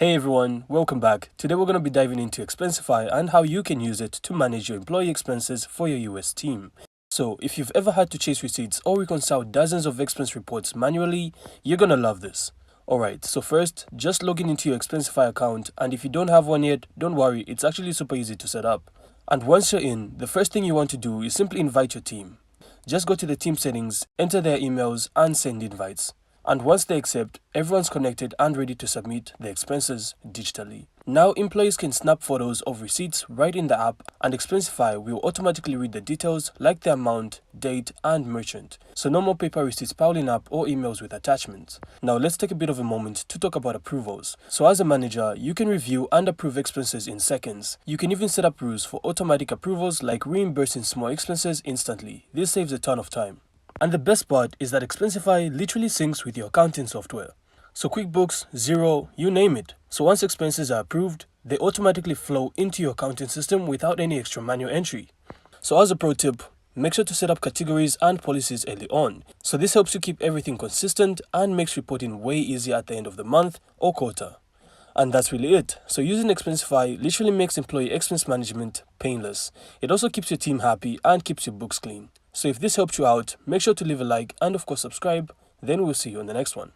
Hey everyone, welcome back. Today we're going to be diving into Expensify and how you can use it to manage your employee expenses for your US team. So, if you've ever had to chase receipts or reconcile dozens of expense reports manually, you're going to love this. Alright, so first, just log into your Expensify account, and if you don't have one yet, don't worry, it's actually super easy to set up. And once you're in, the first thing you want to do is simply invite your team. Just go to the team settings, enter their emails, and send invites. And once they accept, everyone's connected and ready to submit their expenses digitally. Now employees can snap photos of receipts right in the app, and Expensify will automatically read the details like the amount, date, and merchant. So no more paper receipts piling up or emails with attachments. Now let's take a bit of a moment to talk about approvals. So as a manager, you can review and approve expenses in seconds. You can even set up rules for automatic approvals like reimbursing small expenses instantly. This saves a ton of time. And the best part is that Expensify literally syncs with your accounting software. So QuickBooks, Xero, you name it. So once expenses are approved, they automatically flow into your accounting system without any extra manual entry. So as a pro tip, make sure to set up categories and policies early on. So this helps you keep everything consistent and makes reporting way easier at the end of the month or quarter. And that's really it. So using Expensify literally makes employee expense management painless. It also keeps your team happy and keeps your books clean. So if this helped you out, make sure to leave a like and of course subscribe. Then we'll see you on the next one.